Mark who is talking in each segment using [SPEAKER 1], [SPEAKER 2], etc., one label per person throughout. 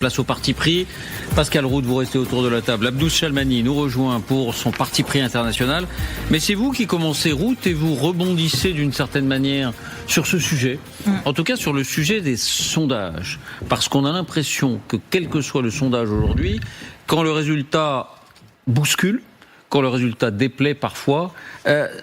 [SPEAKER 1] Place au parti pris. Pascal Roux, vous restez autour de la table. Abdou Chalmani nous rejoint pour son parti pris international. Mais c'est vous qui commencez route et vous rebondissez d'une certaine manière sur ce sujet. En tout cas sur le sujet des sondages. Parce qu'on a l'impression que quel que soit le sondage aujourd'hui, quand le résultat bouscule, quand le résultat déplaît parfois,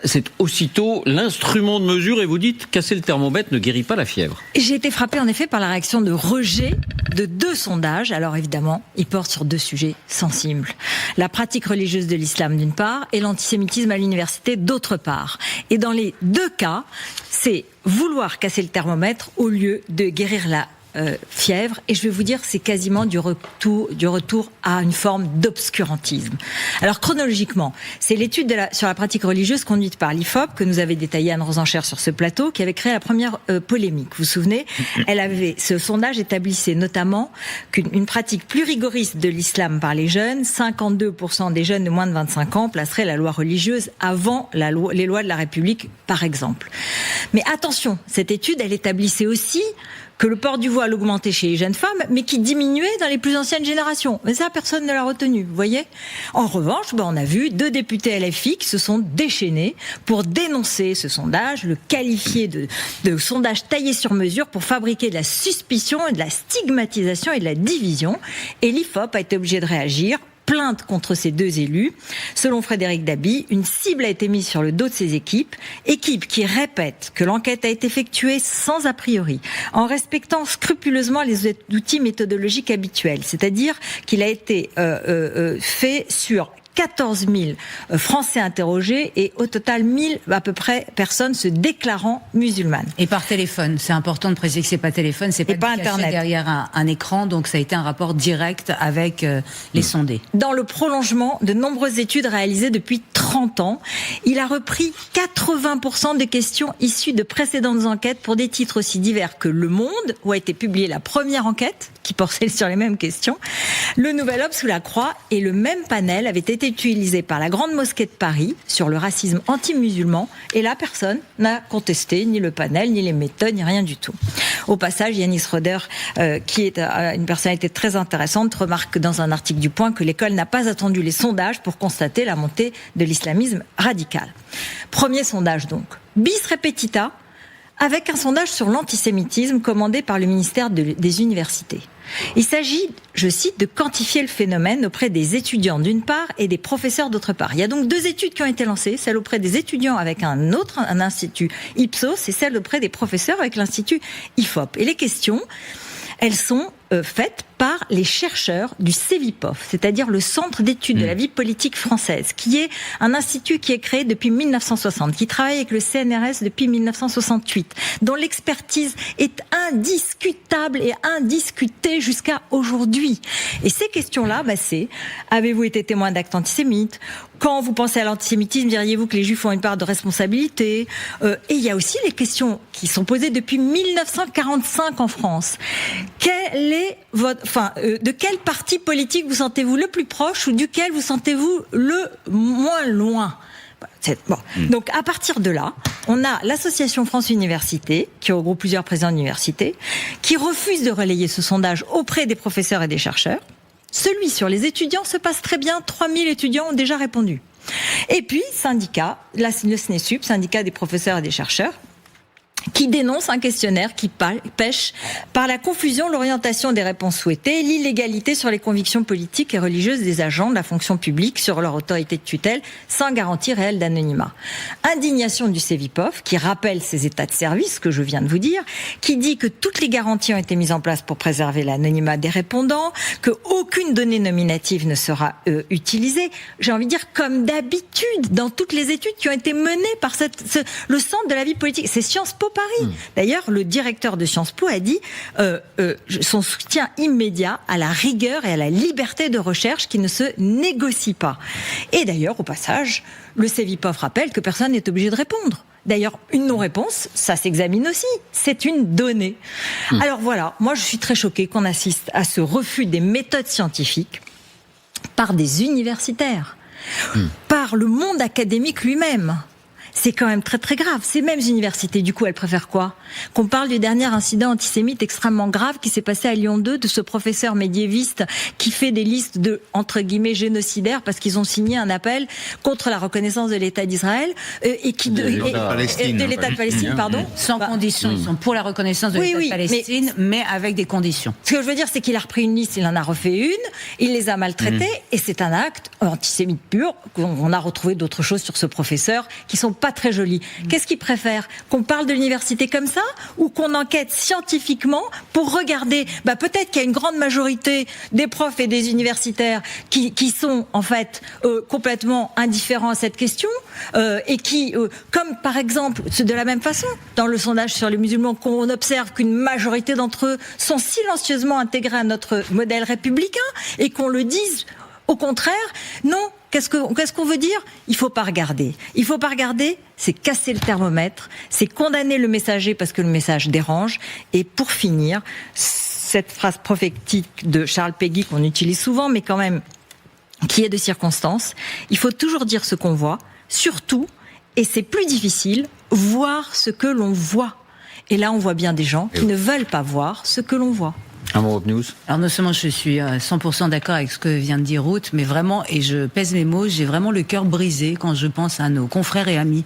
[SPEAKER 1] c'est aussitôt l'instrument de mesure et vous dites casser le thermomètre ne guérit pas la fièvre.
[SPEAKER 2] J'ai été frappée en effet par la réaction de rejet de 2 sondages. Alors évidemment, ils portent sur 2 sujets sensibles. La pratique religieuse de l'islam d'une part et l'antisémitisme à l'université d'autre part. Et dans les 2 cas, c'est vouloir casser le thermomètre au lieu de guérir la fièvre, et je vais vous dire c'est quasiment du retour à une forme d'obscurantisme. Alors chronologiquement, c'est l'étude sur la pratique religieuse conduite par l'IFOP que nous avait détaillé Anne Rosencher sur ce plateau qui avait créé la première polémique. Vous vous souvenez, ce sondage établissait notamment qu'une pratique plus rigoriste de l'islam par les jeunes, 52% des jeunes de moins de 25 ans placeraient la loi religieuse avant les lois de la République par exemple. Mais attention, cette étude elle établissait aussi que le port du voile augmentait chez les jeunes femmes, mais qui diminuait dans les plus anciennes générations. Mais ça, personne ne l'a retenu, vous voyez. En revanche, on a vu 2 députés LFI qui se sont déchaînés pour dénoncer ce sondage, le qualifier de sondage taillé sur mesure pour fabriquer de la suspicion, de la stigmatisation et de la division. Et l'IFOP a été obligé de réagir. Plainte contre ces 2 élus. Selon Frédéric Dabi, une cible a été mise sur le dos de ces équipes qui répètent que l'enquête a été effectuée sans a priori, en respectant scrupuleusement les outils méthodologiques habituels, c'est-à-dire qu'il a été fait sur 14 000 Français interrogés et au total 1000 à peu près personnes se déclarant musulmanes.
[SPEAKER 3] Et par téléphone, c'est important de préciser que c'est pas téléphone, c'est pas
[SPEAKER 2] Internet
[SPEAKER 3] derrière un écran, donc ça a été un rapport direct avec les sondés.
[SPEAKER 2] Dans le prolongement de nombreuses études réalisées depuis 30 ans, il a repris 80% des questions issues de précédentes enquêtes pour des titres aussi divers que Le Monde, où a été publiée la première enquête qui portait sur les mêmes questions, Le Nouvel Obs sous la Croix, et le même panel avait été utilisé par la Grande Mosquée de Paris sur le racisme anti-musulman, et là personne n'a contesté ni le panel, ni les méthodes, ni rien du tout. Au passage, Yanis Roder, qui est une personnalité très intéressante, remarque dans un article du Point que l'école n'a pas attendu les sondages pour constater la montée de l'islamisme radical. Premier sondage donc, bis repetita, avec un sondage sur l'antisémitisme commandé par le ministère des Universités. Il s'agit, je cite, de quantifier le phénomène auprès des étudiants d'une part et des professeurs d'autre part. Il y a donc 2 études qui ont été lancées, celle auprès des étudiants avec un institut Ipsos et celle auprès des professeurs avec l'institut IFOP. Et les questions, elles sont faites par les chercheurs du CEVIPOF, c'est-à-dire le Centre d'études de la vie politique française, qui est un institut qui est créé depuis 1960, qui travaille avec le CNRS depuis 1968, dont l'expertise est indiscutable et indiscutée jusqu'à aujourd'hui. Et ces questions-là, c'est avez-vous été témoin d'actes antisémites ? Quand vous pensez à l'antisémitisme, diriez-vous que les Juifs ont une part de responsabilité ? Et il y a aussi les questions qui sont posées depuis 1945 en France. De quel parti politique vous sentez-vous le plus proche ou duquel vous sentez-vous le moins loin ? Bon. Donc à partir de là, on a l'association France Université, qui regroupe plusieurs présidents d'université, qui refuse de relayer ce sondage auprès des professeurs et des chercheurs. Celui sur les étudiants se passe très bien, 3000 étudiants ont déjà répondu. Et puis, syndicat, le SNESUP, syndicat des professeurs et des chercheurs, qui dénonce un questionnaire qui pêche par la confusion, l'orientation des réponses souhaitées, l'illégalité sur les convictions politiques et religieuses des agents de la fonction publique sur leur autorité de tutelle, sans garantie réelle d'anonymat. Indignation du CEVIPOF, qui rappelle ces états de service que je viens de vous dire, qui dit que toutes les garanties ont été mises en place pour préserver l'anonymat des répondants, que aucune donnée nominative ne sera utilisée. J'ai envie de dire, comme d'habitude, dans toutes les études qui ont été menées par le Centre de la vie politique. C'est Sciences Po Paris. D'ailleurs, le directeur de Sciences Po a dit son soutien immédiat à la rigueur et à la liberté de recherche qui ne se négocie pas. Et d'ailleurs, au passage, le CEVIPOF rappelle que personne n'est obligé de répondre. D'ailleurs, une non-réponse, ça s'examine aussi. C'est une donnée. Alors voilà, moi je suis très choquée qu'on assiste à ce refus des méthodes scientifiques par des universitaires, par le monde académique lui-même. c'est quand même très très grave. Ces mêmes universités, du coup, elles préfèrent quoi ? Qu'on parle du dernier incident antisémite extrêmement grave qui s'est passé à Lyon 2, de ce professeur médiéviste qui fait des listes de, entre guillemets, génocidaires parce qu'ils ont signé un appel contre la reconnaissance de l'État d'Israël et qui de l'État de Palestine, pardon.
[SPEAKER 3] Sans condition, ils sont pour la reconnaissance de l'État de Palestine, mais avec des conditions.
[SPEAKER 2] Ce que je veux dire, c'est qu'il a repris une liste, il en a refait une, il les a maltraités, et c'est un acte antisémite pur. On a retrouvé d'autres choses sur ce professeur qui sont pas très jolies. Qu'est-ce qu'il préfère ? Qu'on parle de l'université comme ça, ou qu'on enquête scientifiquement pour regarder, peut-être qu'il y a une grande majorité des profs et des universitaires qui sont en fait complètement indifférents à cette question, et qui, comme par exemple, c'est de la même façon, dans le sondage sur les musulmans, qu'on observe qu'une majorité d'entre eux sont silencieusement intégrés à notre modèle républicain, et qu'on le dise au contraire, non. Qu'est-ce qu'on veut dire ? Il faut pas regarder. Il faut pas regarder, c'est casser le thermomètre, c'est condamner le messager parce que le message dérange. Et pour finir, cette phrase prophétique de Charles Péguy qu'on utilise souvent, mais quand même qui est de circonstance, il faut toujours dire ce qu'on voit, surtout, et c'est plus difficile, voir ce que l'on voit. Et là, on voit bien des gens qui ne veulent pas voir ce que l'on voit.
[SPEAKER 1] Europe News.
[SPEAKER 3] Alors non seulement je suis 100% d'accord avec ce que vient de dire Ruth, mais vraiment, et je pèse mes mots, j'ai vraiment le cœur brisé quand je pense à nos confrères et amis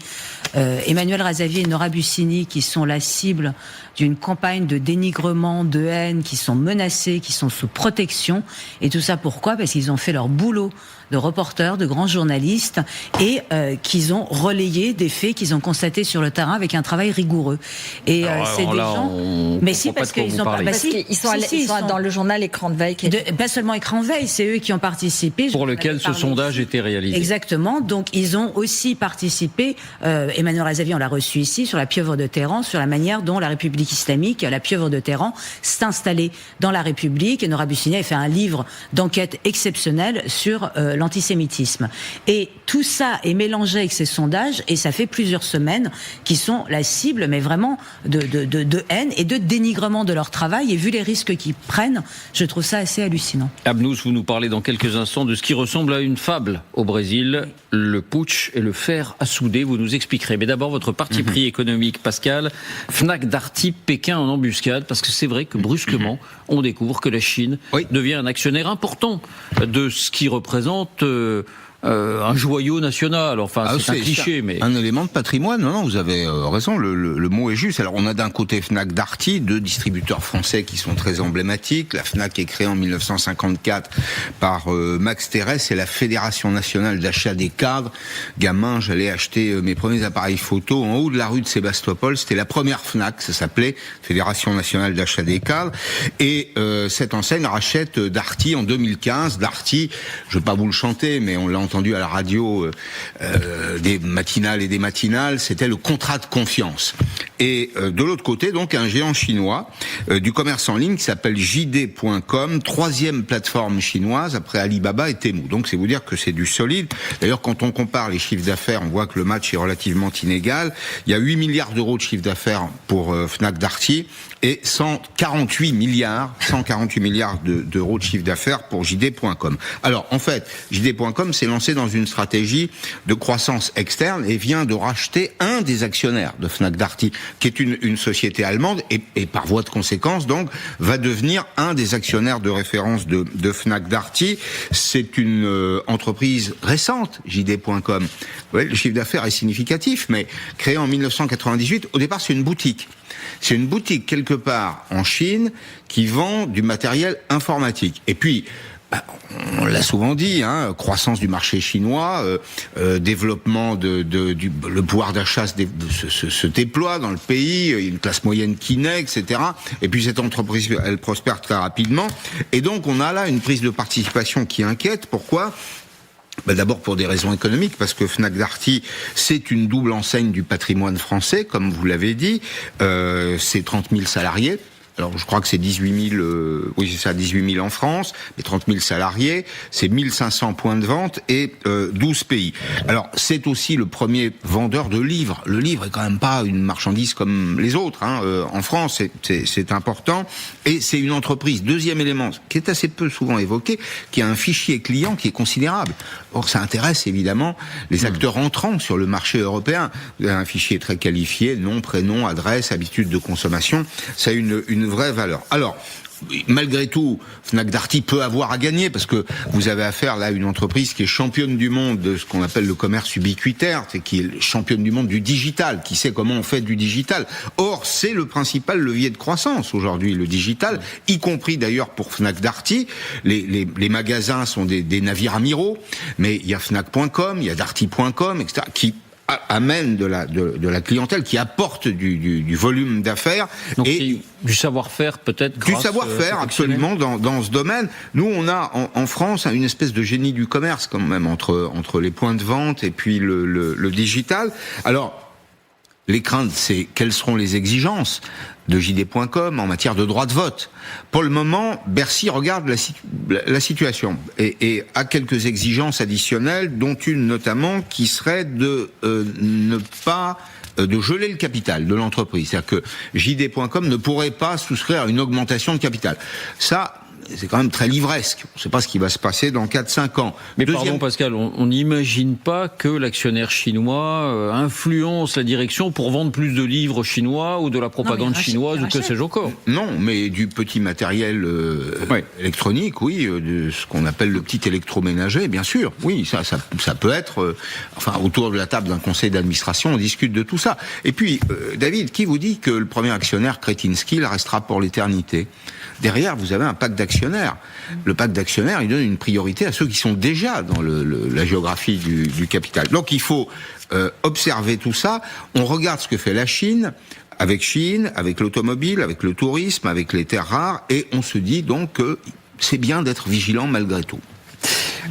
[SPEAKER 3] Emmanuel Razavi et Nora Bussini, qui sont la cible d'une campagne de dénigrement, de haine, qui sont menacés, qui sont sous protection. Et tout ça pourquoi ? Parce qu'ils ont fait leur boulot de reporters, de grands journalistes, et qu'ils ont relayé des faits qu'ils ont constatés sur le terrain avec un travail rigoureux. Et c'est des gens. Mais si, parce qu'ils ont pas.
[SPEAKER 2] Parce qu'ils sont dans le journal Écran de Veille.
[SPEAKER 3] Pas seulement Écran de Veille, c'est eux qui ont participé.
[SPEAKER 1] Pour lequel ce sondage était réalisé.
[SPEAKER 3] Exactement. Donc ils ont aussi participé. Emmanuel Razavi, on l'a reçu ici, sur la pieuvre de Téhéran, sur la manière dont la République islamique, la pieuvre de Téhéran, s'est installée dans la République. Et Nora Bussini a fait un livre d'enquête exceptionnel sur l'antisémitisme. Et tout ça est mélangé avec ces sondages, et ça fait plusieurs semaines qu'ils sont la cible, mais vraiment de haine et de dénigrement de leur travail. Et vu les risques qu'ils prennent, je trouve ça assez hallucinant.
[SPEAKER 1] Abnous, vous nous parlez dans quelques instants de ce qui ressemble à une fable au Brésil, le putsch et le fer à souder. Vous nous expliquerez. Mais d'abord, votre parti pris économique, Pascal. Fnac Darty, Pékin en embuscade, parce que c'est vrai que brusquement, on découvre que la Chine devient un actionnaire important de ce qui représente un joyau national. Enfin, c'est un cliché, mais
[SPEAKER 4] un élément de patrimoine. Non, vous avez raison. Le mot est juste. Alors, on a d'un côté Fnac Darty, deux distributeurs français qui sont très emblématiques. La Fnac est créée en 1954 par Max Thérèse et la Fédération nationale d'achat des cadres. Gamin, j'allais acheter mes premiers appareils photo en haut de la rue de Sébastopol. C'était la première Fnac, ça s'appelait Fédération nationale d'achat des cadres. Et cette enseigne rachète Darty en 2015. Darty, je vais pas vous le chanter, mais on l'a entendu à la radio des matinales et des matinales, c'était le contrat de confiance. Et de l'autre côté, donc, un géant chinois du commerce en ligne qui s'appelle JD.com, troisième plateforme chinoise après Alibaba et Temu. Donc, c'est vous dire que c'est du solide. D'ailleurs, quand on compare les chiffres d'affaires, on voit que le match est relativement inégal. Il y a 8 milliards d'euros de chiffre d'affaires pour Fnac Darty et 148 milliards d'euros de chiffre d'affaires pour JD.com. Alors, en fait, JD.com s'est lancé dans une stratégie de croissance externe et vient de racheter un des actionnaires de Fnac Darty, qui est une société allemande et par voie de conséquence, donc, va devenir un des actionnaires de référence de Fnac Darty. C'est une entreprise récente, JD.com. Ouais, le chiffre d'affaires est significatif, mais créé en 1998, au départ, c'est une boutique. C'est une boutique quelque part en Chine qui vend du matériel informatique. Et puis, on l'a souvent dit, croissance du marché chinois, développement le pouvoir d'achat se déploie dans le pays, une classe moyenne qui naît, etc. Et puis cette entreprise, elle prospère très rapidement. Et donc on a là une prise de participation qui inquiète. Pourquoi ? D'abord pour des raisons économiques, parce que Fnac Darty, c'est une double enseigne du patrimoine français, comme vous l'avez dit. C'est 30 000 salariés. alors je crois que c'est 18 000, oui c'est ça, 18 000 en France, mais 30 000 salariés, c'est 1500 points de vente et 12 pays. Alors c'est aussi le premier vendeur de livres. Le livre est quand même pas une marchandise comme les autres, hein. En France c'est important, et c'est une entreprise. Deuxième élément, qui est assez peu souvent évoqué, qui a un fichier client qui est considérable. Or ça intéresse évidemment les acteurs entrants sur le marché européen. Vous avez un fichier très qualifié, nom, prénom, adresse, habitude de consommation. Ça a une vraie valeur. Alors, malgré tout, Fnac Darty peut avoir à gagner, parce que vous avez affaire là à une entreprise qui est championne du monde de ce qu'on appelle le commerce ubiquitaire, qui est championne du monde du digital, qui sait comment on fait du digital. Or, c'est le principal levier de croissance aujourd'hui, le digital, y compris d'ailleurs pour Fnac Darty. Les magasins sont des navires amiraux, mais il y a Fnac.com, il y a Darty.com, etc., qui amène de la clientèle, qui apporte du volume d'affaires.
[SPEAKER 1] Donc et du savoir-faire peut-être.
[SPEAKER 4] Du savoir-faire absolument dans ce domaine. Nous on a en France une espèce de génie du commerce quand même entre les points de vente et puis le digital. Alors les craintes, c'est quelles seront les exigences de JD.com en matière de droit de vote. Pour le moment, Bercy regarde la situation et a quelques exigences additionnelles, dont une notamment qui serait de ne pas de geler le capital de l'entreprise. C'est-à-dire que JD.com ne pourrait pas souscrire à une augmentation de capital. Ça, c'est quand même très livresque. On ne sait pas ce qui va se passer dans 4-5 ans.
[SPEAKER 1] Mais pardon Pascal, on n'imagine pas que l'actionnaire chinois influence la direction pour vendre plus de livres chinois ou de la propagande chinoise ou que sais-je encore.
[SPEAKER 4] Non, mais du petit matériel électronique, oui, de ce qu'on appelle le petit électroménager, bien sûr. Oui, ça peut être... enfin, autour de la table d'un conseil d'administration, on discute de tout ça. Et puis, David, qui vous dit que le premier actionnaire Kretinsky restera pour l'éternité ? Derrière, vous avez un pacte d'actionnaires. Le pacte d'actionnaires, il donne une priorité à ceux qui sont déjà dans la géographie du capital. Donc il faut observer tout ça. On regarde ce que fait la Chine, avec l'automobile, avec le tourisme, avec les terres rares, et on se dit donc que c'est bien d'être vigilant malgré tout.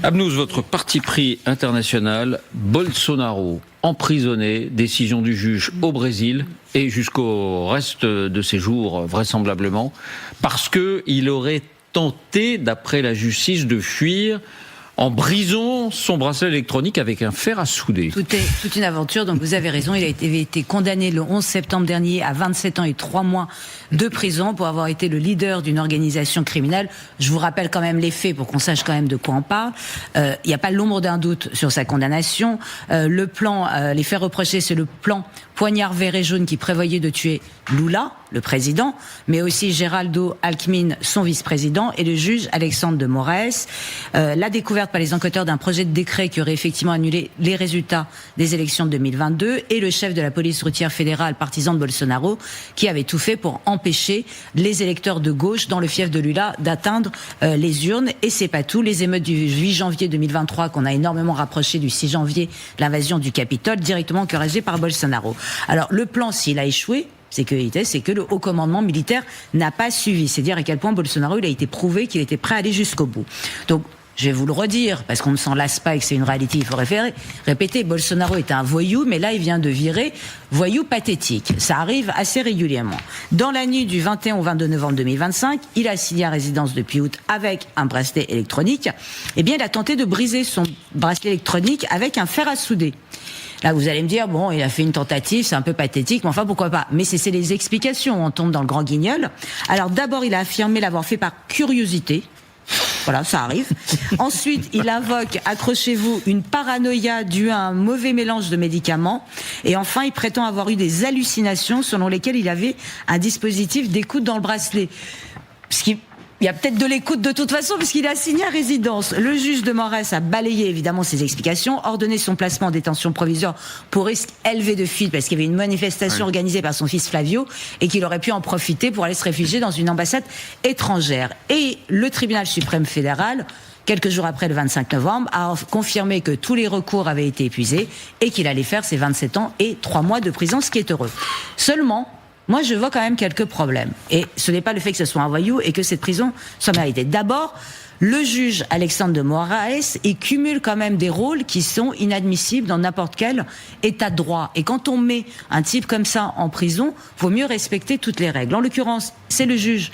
[SPEAKER 1] Abnouz, votre parti pris international, Bolsonaro emprisonné, décision du juge au Brésil et jusqu'au reste de ses jours vraisemblablement, parce que il aurait tenté, d'après la justice, de fuir en brisant son bracelet électronique avec un fer à souder.
[SPEAKER 3] Tout est toute une aventure, donc vous avez raison, il avait été condamné le 11 septembre dernier à 27 ans et 3 mois de prison pour avoir été le leader d'une organisation criminelle. Je vous rappelle quand même les faits pour qu'on sache quand même de quoi on parle. Il n'y a pas l'ombre d'un doute sur sa condamnation. Le plan, les faits reprochés, c'est le plan poignard vert et jaune qui prévoyait de tuer Lula, le président, mais aussi Geraldo Alckmin, son vice-président, et le juge Alexandre de Moraes. La découverte par les enquêteurs d'un projet de décret qui aurait effectivement annulé les résultats des élections de 2022, et le chef de la police routière fédérale, partisan de Bolsonaro, qui avait tout fait pour empêcher les électeurs de gauche dans le fief de Lula d'atteindre les urnes. Et c'est pas tout. Les émeutes du 8 janvier 2023, qu'on a énormément rapproché du 6 janvier, l'invasion du Capitole, directement encouragée par Bolsonaro. Alors le plan, s'il a échoué, c'est que le haut commandement militaire n'a pas suivi. C'est dire à quel point Bolsonaro, il a été prouvé qu'il était prêt à aller jusqu'au bout. Donc, je vais vous le redire, parce qu'on ne s'en lasse pas et que c'est une réalité, il faut répéter, Bolsonaro est un voyou, mais là, il vient de virer voyou pathétique. Ça arrive assez régulièrement. Dans la nuit du 21 au 22 novembre 2025, il a signé à résidence depuis août avec un bracelet électronique. Eh bien, il a tenté de briser son bracelet électronique avec un fer à souder. Là, vous allez me dire, bon, il a fait une tentative, c'est un peu pathétique, mais enfin, pourquoi pas. Mais c'est les explications, on tombe dans le grand guignol. Alors, d'abord, il a affirmé l'avoir fait par curiosité. Voilà, ça arrive. Ensuite, il invoque, accrochez-vous, une paranoïa due à un mauvais mélange de médicaments. Et enfin, il prétend avoir eu des hallucinations selon lesquelles il avait un dispositif d'écoute dans le bracelet. Il y a peut-être de l'écoute de toute façon, puisqu'il a signé à résidence. Le juge de Moraes a balayé évidemment ses explications, ordonné son placement en détention provisoire pour risque élevé de fuite, parce qu'il y avait une manifestation organisée par son fils Flavio, et qu'il aurait pu en profiter pour aller se réfugier dans une ambassade étrangère. Et le tribunal suprême fédéral, quelques jours après le 25 novembre, a confirmé que tous les recours avaient été épuisés et qu'il allait faire ses 27 ans et 3 mois de prison, ce qui est heureux. Seulement, moi je vois quand même quelques problèmes. Et ce n'est pas le fait que ce soit un voyou et que cette prison soit méritée. D'abord, le juge Alexandre de Moraes, il cumule quand même des rôles qui sont inadmissibles dans n'importe quel état de droit. Et quand on met un type comme ça en prison, vaut mieux respecter toutes les règles. En l'occurrence, c'est le juge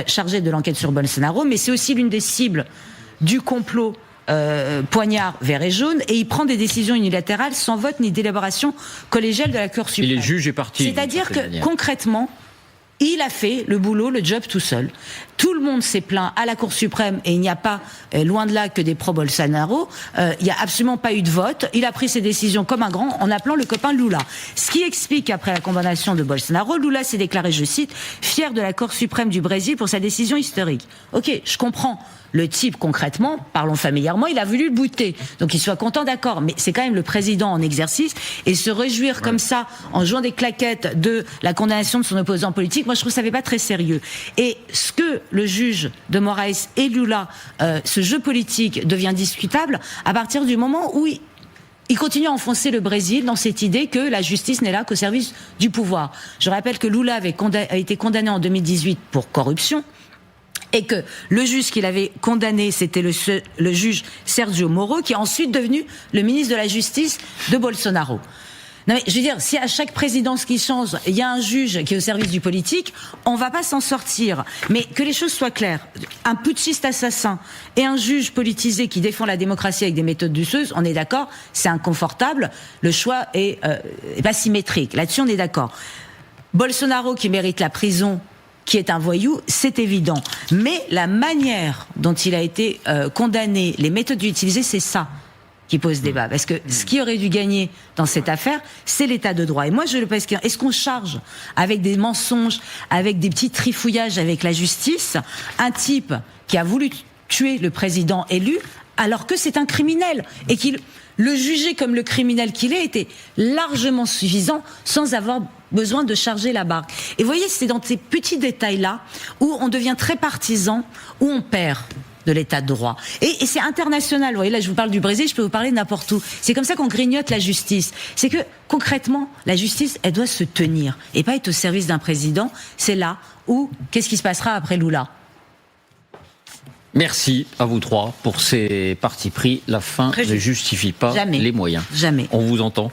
[SPEAKER 3] chargé de l'enquête sur Bolsonaro, mais c'est aussi l'une des cibles du complot poignard vert et jaune, et il prend des décisions unilatérales sans vote ni délibération collégiale de la Cour suprême.
[SPEAKER 1] Il est juge et parti.
[SPEAKER 3] C'est-à-dire que concrètement, il a fait le boulot, le job tout seul. Tout le monde s'est plaint à la Cour suprême et il n'y a pas, loin de là, que des pro-Bolsonaro. Il n'y a absolument pas eu de vote. Il a pris ses décisions comme un grand en appelant le copain Lula. Ce qui explique qu'après la condamnation de Bolsonaro, Lula s'est déclaré, je cite, fier de la Cour suprême du Brésil pour sa décision historique. Ok, je comprends. Le type, concrètement, parlons familièrement, il a voulu le bouter. Donc, il soit content, d'accord. Mais c'est quand même le président en exercice. Et se réjouir comme ça, en jouant des claquettes de la condamnation de son opposant politique, moi, je trouve que ça fait pas très sérieux. Et ce que le juge de Moraes et Lula, ce jeu politique devient discutable à partir du moment où il continue à enfoncer le Brésil dans cette idée que la justice n'est là qu'au service du pouvoir. Je rappelle que Lula a été condamné en 2018 pour corruption. Et que le juge qu'il avait condamné, c'était le juge Sergio Moro, qui est ensuite devenu le ministre de la Justice de Bolsonaro. Non mais, je veux dire, si à chaque présidence qui change, il y a un juge qui est au service du politique, on va pas s'en sortir. Mais que les choses soient claires. Un putschiste assassin et un juge politisé qui défend la démocratie avec des méthodes douceuses, on est d'accord, c'est inconfortable. Le choix est pas symétrique. Là-dessus, on est d'accord. Bolsonaro qui mérite la prison, qui est un voyou, c'est évident. Mais la manière dont il a été condamné, les méthodes utilisées, c'est ça qui pose débat. Parce que ce qui aurait dû gagner dans cette affaire, c'est l'état de droit. Et moi, je le pense. Est-ce qu'on charge avec des mensonges, avec des petits trifouillages avec la justice, un type qui a voulu tuer le président élu, alors que c'est un criminel et qu'il le juger comme le criminel qu'il est était largement suffisant sans avoir besoin de charger la barque. Et vous voyez, c'est dans ces petits détails-là où on devient très partisan, où on perd de l'état de droit. Et c'est international. Vous voyez, là, je vous parle du Brésil, je peux vous parler de n'importe où. C'est comme ça qu'on grignote la justice. C'est que, concrètement, la justice, elle doit se tenir et pas être au service d'un président. C'est là où, qu'est-ce qui se passera après Lula ?
[SPEAKER 1] Merci à vous trois pour ces partis pris. La fin ne justifie pas les moyens.
[SPEAKER 3] Jamais.
[SPEAKER 1] On vous entend.